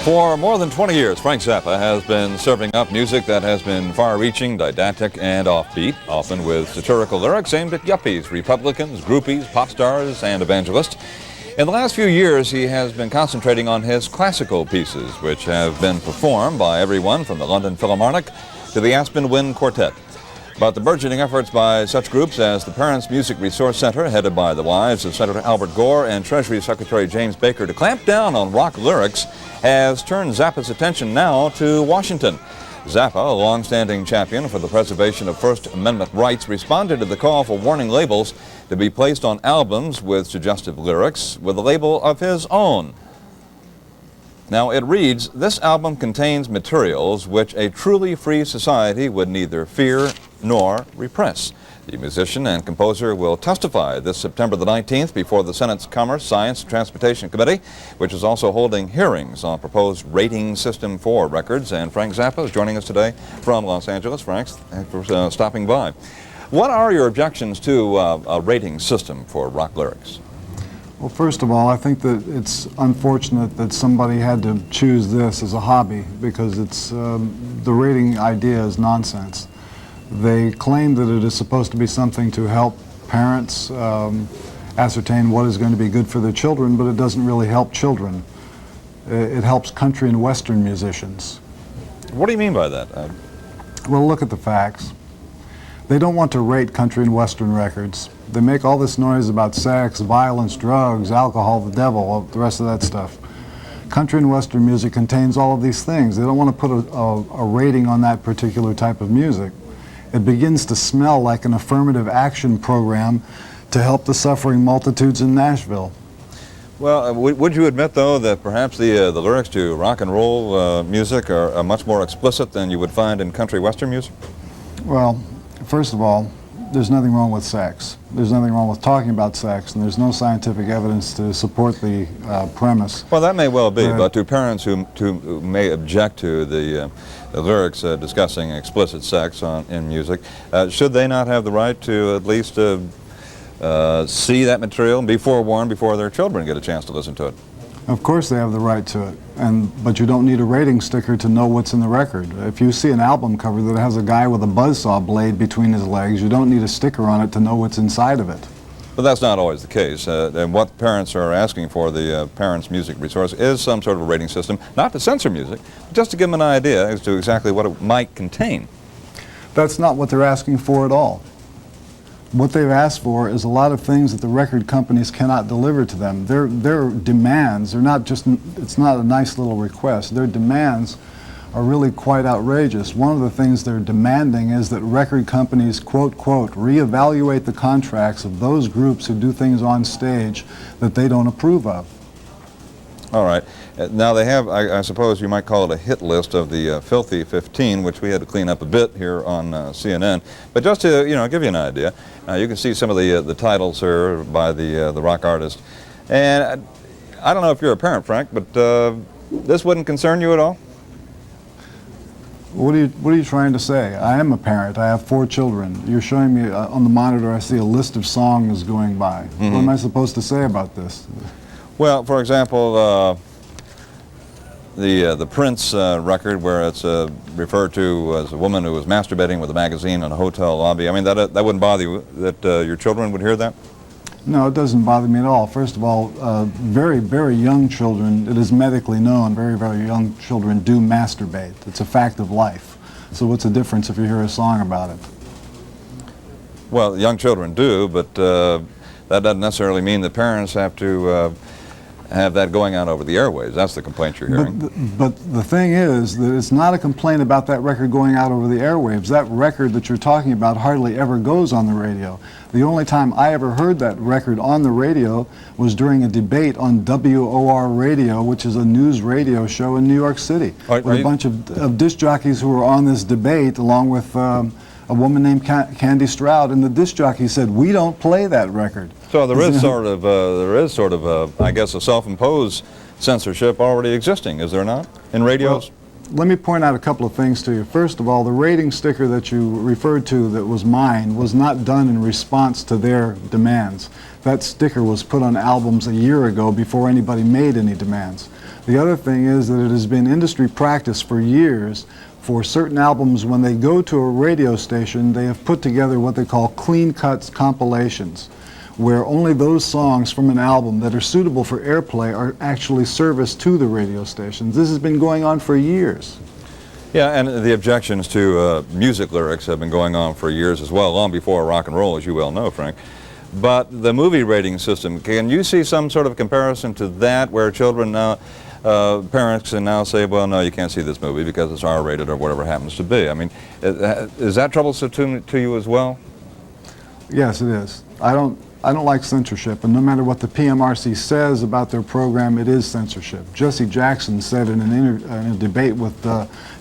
For more than 20 years, Frank Zappa has been serving up music that has been far-reaching, didactic, and offbeat, often with satirical lyrics aimed at yuppies, Republicans, groupies, pop stars, and evangelists. In the last few years, he has been concentrating on his classical pieces, which have been performed by everyone from the London Philharmonic to the Aspen Wind Quartet. But the burgeoning efforts by such groups as the Parents Music Resource Center, headed by the wives of Senator Albert Gore and Treasury Secretary James Baker, to clamp down on rock lyrics has turned Zappa's attention now to Washington. Zappa, a long-standing champion for the preservation of First Amendment rights, responded to the call for warning labels to be placed on albums with suggestive lyrics with a label of his own. Now it reads, "This album contains materials which a truly free society would neither fear nor repress." The musician and composer will testify this September the 19th before the Senate's Commerce, Science, and Transportation Committee, which is also holding hearings on proposed rating system for records. And Frank Zappa is joining us today from Los Angeles. Frank, thanks for stopping by. What are your objections to a rating system for rock lyrics? Well, first of all, I think that it's unfortunate that somebody had to choose this as a hobby, because it's the rating idea is nonsense. They claim that it is supposed to be something to help parents ascertain what is going to be good for their children, but it doesn't really help children. It helps country and western musicians. What do you mean by that? Well, look at the facts. They don't want to rate country and western records. They make all this noise about sex, violence, drugs, alcohol, the devil, the rest of that stuff. Country and western music contains all of these things. They don't want to put a rating on that particular type of music. It begins to smell like an affirmative action program to help the suffering multitudes in Nashville. Well, would you admit, though, that perhaps the lyrics to rock and roll music are much more explicit than you would find in country western music? Well, first of all, there's nothing wrong with sex. There's nothing wrong with talking about sex, and there's no scientific evidence to support the premise. Well, that may well be, but to parents who may object to the lyrics discussing explicit sex in music, should they not have the right to at least see that material and be forewarned before their children get a chance to listen to it? Of course they have the right to it, but you don't need a rating sticker to know what's in the record. If you see an album cover that has a guy with a buzzsaw blade between his legs, you don't need a sticker on it to know what's inside of it. But that's not always the case. And what parents are asking for the Parents Music Resource is some sort of a rating system, not to censor music, but just to give them an idea as to exactly what it might contain. That's not what they're asking for at all. What they've asked for is a lot of things that the record companies cannot deliver to them. Their demands are not just, it's not a nice little request. Their demands are really quite outrageous. One of the things they're demanding is that record companies, quote, quote, reevaluate the contracts of those groups who do things on stage that they don't approve of. All right. Now they have, I suppose you might call it a hit list of the Filthy 15, which we had to clean up a bit here on CNN. But just to give you an idea, you can see some of the titles here by the rock artist. And I don't know if you're a parent, Frank, but this wouldn't concern you at all? What are you trying to say? I am a parent. I have 4 children. You're showing me on the monitor, I see a list of songs going by. Mm-hmm. What am I supposed to say about this? Well, for example, the Prince record, where it's referred to as a woman who was masturbating with a magazine in a hotel lobby. I mean, that wouldn't bother you, that your children would hear that? No, it doesn't bother me at all. First of all, very, very young children, it is medically known, very, very young children do masturbate. It's a fact of life. So what's the difference if you hear a song about it? Well, young children do, but that doesn't necessarily mean that parents have to have that going out over the airwaves. That's the complaint you're hearing. But the thing is that it's not a complaint about that record going out over the airwaves. That record that you're talking about hardly ever goes on the radio. The only time I ever heard that record on the radio was during a debate on WOR Radio, which is a news radio show in New York City, with a bunch of disc jockeys who were on this debate, along with a woman named Candy Stroud, and the disc jockey said, "We don't play that record." So there is sort of I guess, a self-imposed censorship already existing, is there not, in radios? Well, let me point out a couple of things to you. First of all, the rating sticker that you referred to that was mine was not done in response to their demands. That sticker was put on albums a year ago before anybody made any demands. The other thing is that it has been industry practice for years for certain albums, when they go to a radio station, they have put together what they call clean cuts compilations, where only those songs from an album that are suitable for airplay are actually serviced to the radio stations. This has been going on for years. Yeah, and the objections to music lyrics have been going on for years as well, long before rock and roll, as you well know, Frank. But the movie rating system, can you see some sort of comparison to that, where children now, parents can now say, well, no, you can't see this movie because it's R-rated or whatever it happens to be? I mean, is that troublesome to you as well? Yes, it is. I don't like censorship, and no matter what the PMRC says about their program, it is censorship. Jesse Jackson said in a debate with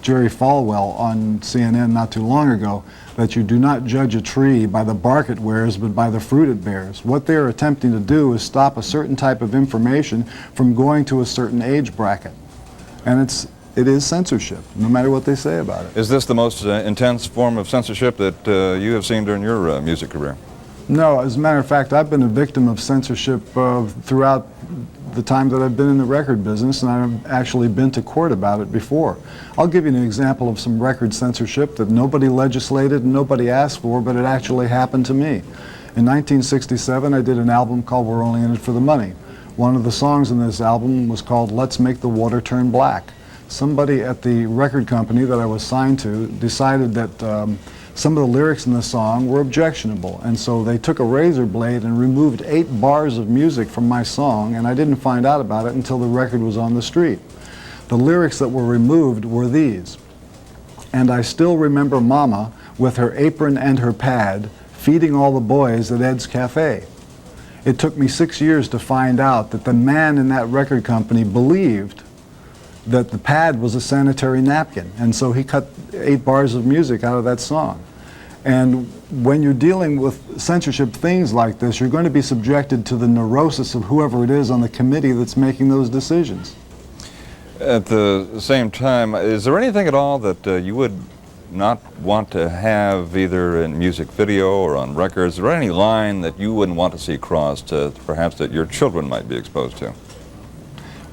Jerry Falwell on CNN not too long ago that you do not judge a tree by the bark it wears, but by the fruit it bears. What they're attempting to do is stop a certain type of information from going to a certain age bracket. And it is censorship, no matter what they say about it. Is this the most intense form of censorship that you have seen during your music career? No, as a matter of fact, I've been a victim of censorship throughout the time that I've been in the record business, and I've actually been to court about it before. I'll give you an example of some record censorship that nobody legislated and nobody asked for, but it actually happened to me. In 1967, I did an album called We're Only In It For The Money. One of the songs in this album was called Let's Make the Water Turn Black. Somebody at the record company that I was signed to decided that some of the lyrics in the song were objectionable, and so they took a razor blade and removed 8 bars of music from my song, and I didn't find out about it until the record was on the street. The lyrics that were removed were these: "And I still remember Mama with her apron and her pad feeding all the boys at Ed's Cafe." It took me 6 years to find out that the man in that record company believed that the pad was a sanitary napkin, and so he cut 8 bars of music out of that song. And when you're dealing with censorship things like this, you're going to be subjected to the neurosis of whoever it is on the committee that's making those decisions. At the same time, is there anything at all that you would not want to have either in music video or on records? Is there any line that you wouldn't want to see crossed, perhaps that your children might be exposed to?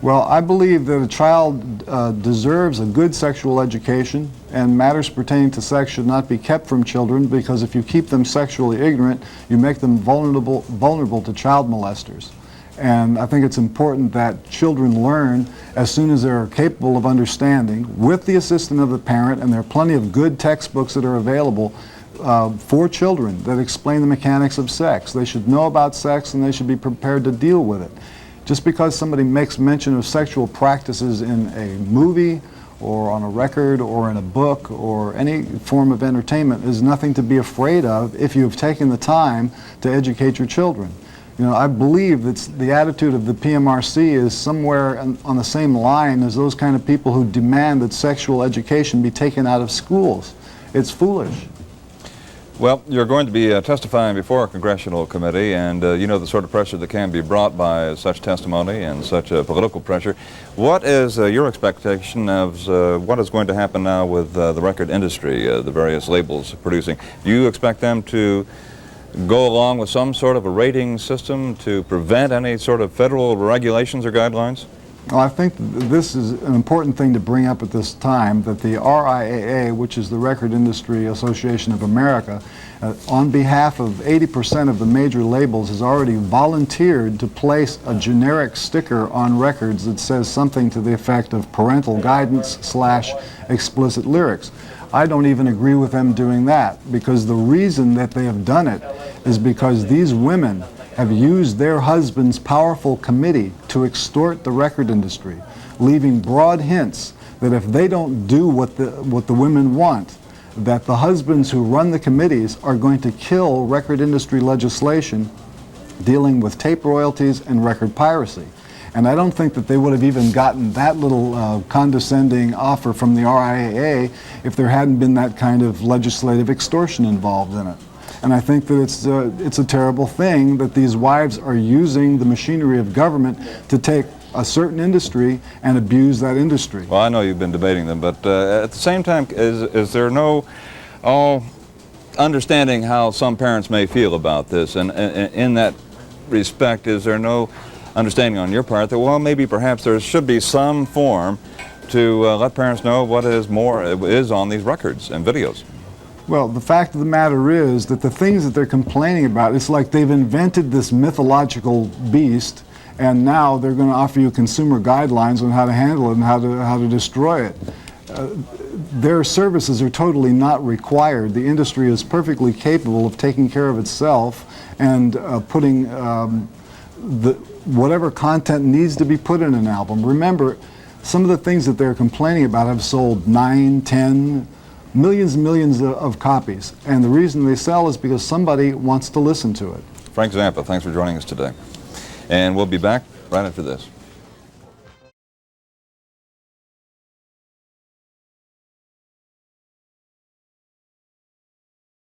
Well, I believe that a child deserves a good sexual education, and matters pertaining to sex should not be kept from children, because if you keep them sexually ignorant, you make them vulnerable to child molesters. And I think it's important that children learn as soon as they're capable of understanding, with the assistance of the parent, and there are plenty of good textbooks that are available for children that explain the mechanics of sex. They should know about sex, and they should be prepared to deal with it. Just because somebody makes mention of sexual practices in a movie or on a record or in a book or any form of entertainment is nothing to be afraid of if you've taken the time to educate your children. You know, I believe that the attitude of the PMRC is somewhere on the same line as those kind of people who demand that sexual education be taken out of schools. It's foolish. Well, you're going to be testifying before a congressional committee, and you know the sort of pressure that can be brought by such testimony and such political pressure. What is your expectation of what is going to happen now with the record industry, the various labels producing? Do you expect them to go along with some sort of a rating system to prevent any sort of federal regulations or guidelines? Well, I think this is an important thing to bring up at this time, that the RIAA, which is the Record Industry Association of America, on behalf of 80% of the major labels, has already volunteered to place a generic sticker on records that says something to the effect of parental guidance / explicit lyrics. I don't even agree with them doing that, because the reason that they have done it is because these women have used their husband's powerful committee to extort the record industry, leaving broad hints that if they don't do what the women want, that the husbands who run the committees are going to kill record industry legislation dealing with tape royalties and record piracy. And I don't think that they would have even gotten that little condescending offer from the RIAA if there hadn't been that kind of legislative extortion involved in it. And I think that it's a terrible thing that these wives are using the machinery of government to take a certain industry and abuse that industry. Well, I know you've been debating them, but at the same time, is there no understanding how some parents may feel about this? And in that respect, is there no understanding on your part that, well, maybe perhaps there should be some form to let parents know what is on these records and videos. Well, the fact of the matter is that the things that they're complaining about, it's like they've invented this mythological beast, and now they're going to offer you consumer guidelines on how to handle it and how to destroy it. Their services are totally not required. The industry is perfectly capable of taking care of itself and putting whatever content needs to be put in an album. Remember, some of the things that they're complaining about have sold 9, 10, millions and millions of copies. And the reason they sell is because somebody wants to listen to it. Frank Zappa, thanks for joining us today. And we'll be back right after this.